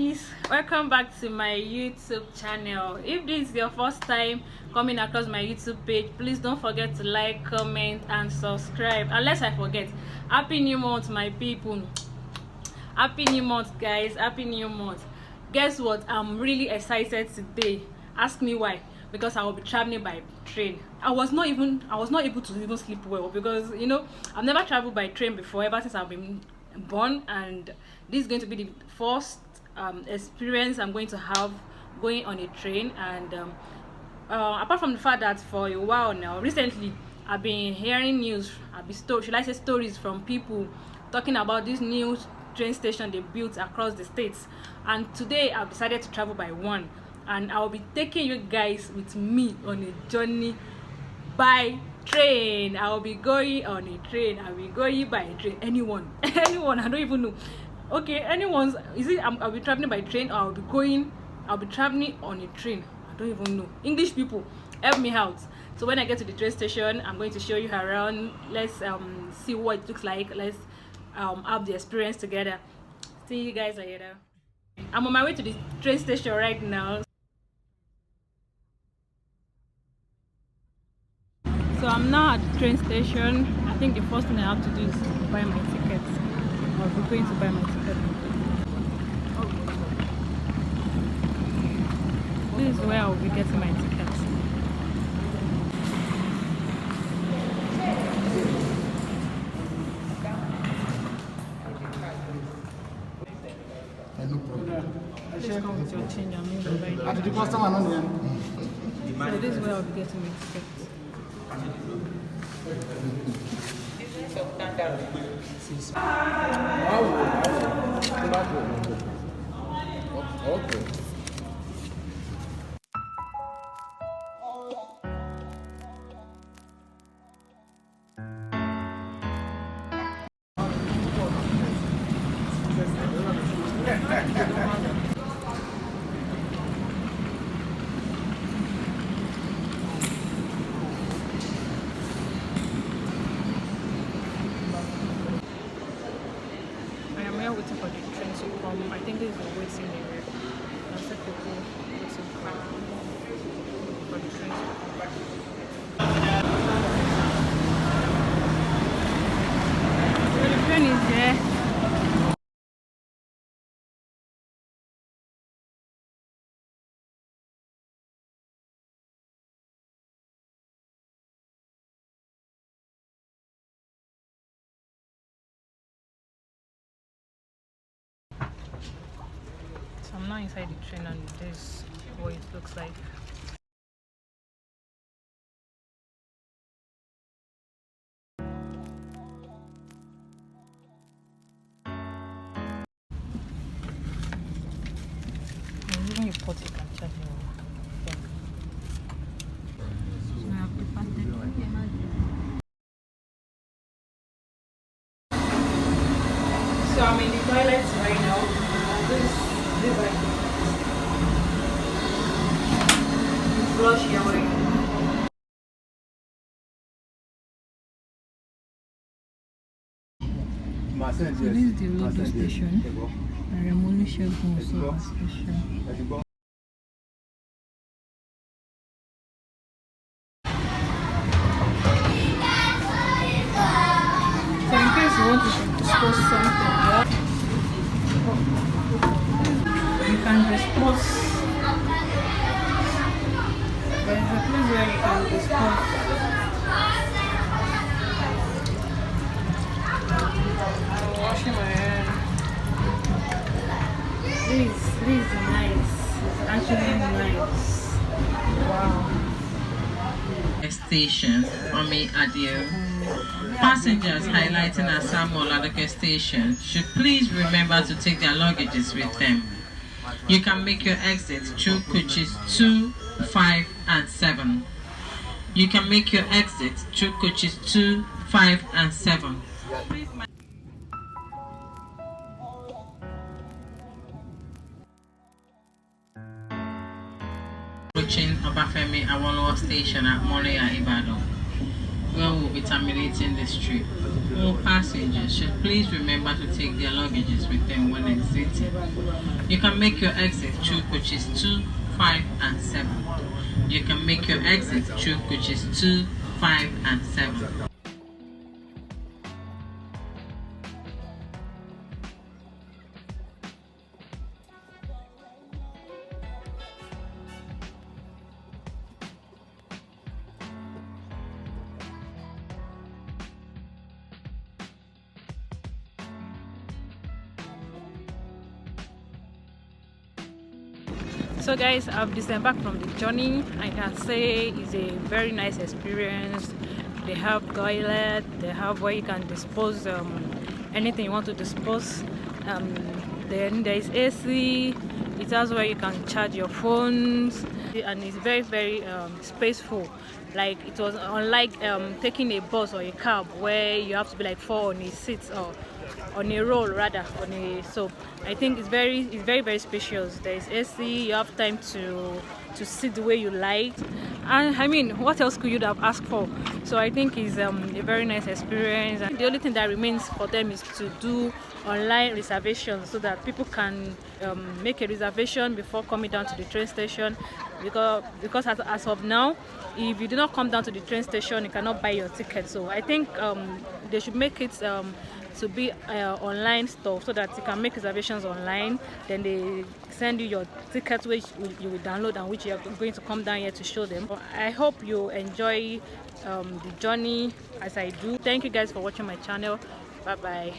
guys, welcome back to my YouTube channel. If this is your first time coming across my YouTube page, please don't forget to like, comment and subscribe. Unless I forget, happy new month my people. Happy new month guys, happy new month. Guess what, I'm really excited today. Ask me why. Because I will be traveling by train. I was not able to even sleep well because I've never traveled by train before ever since I've been born, and this is going to be the first experience I'm going to have going on a train. And apart from the fact that for a while now, recently I've been hearing news, should I say stories from people talking about this new train station they built across the states, and today I've decided to travel by one, and I'll be taking you guys with me on a journey by train. I'll be going on a train. I'll be going by a train. Anyone anyone, I don't even know. Okay, anyone's, is it I'll be traveling by train, or I'll be traveling on a train? I don't even know. English people, help me out. So when I get to the train station, I'm going to show you around. Let's see what it looks like. Let's have the experience together. See you guys later. I'm on my way to the train station right now. So I'm now at the train station. I think the first thing I have to do is buy my ticket. I'll be going to buy my ticket. This is where I'll be getting my ticket. Please come with your change and maybe buy it. So this is where I'll be getting my ticket. Okay. Waiting for the train to come. I think this is the waiting area. That's the people waiting for the train to come. So the train is there. So I'm now inside the train, and this is what it looks like. Even you put it and check your thing. So I have to pass it. So I'm in the toilets right now. This flush your way. So this is the railway station. And I'm only sure also a station. So in case you want to dispose something, you can dispose. There is a place where you can dispose. I'm washing my hands. This is nice. It's actually nice. Wow. Station, Omi Adio. Passengers highlighting Asamo Ladoke Station should please remember to take their luggages with them. You can make your exit through coaches 2, 5 and 7. You can make your exit through coaches 2, 5 and 7. Approaching Obafemi Awolowo Station at Abeokuta Ibadan. when we'll be terminating this trip. All passengers should please remember to take their luggages with them when exiting. You can make your exit through coaches 2, 5 and 7. You can make your exit through coaches 2, 5 and 7. So guys, I've disembarked from the journey. I can say it's a very nice experience. They have toilet, they have where you can dispose anything you want to dispose. Then there is AC. It has where you can charge your phones, and it's very spaceful. Like, it was unlike taking a bus or a cab where you have to be like 4 on a seat or on a roll rather on a. So I think it's very spacious. There is AC. You have time to sit the way you like, and I mean, what else could you have asked for? So I think it's a very nice experience, and the only thing that remains for them is to do online reservations so that people can make a reservation before coming down to the train station, because as of now, if you do not come down to the train station, you cannot buy your ticket. So I think they should make it to be online stuff so that you can make reservations online. Then they send you your ticket, which you will download and which you are going to come down here to show them. I hope you enjoy the journey as I do. Thank you guys for watching my channel. Bye bye.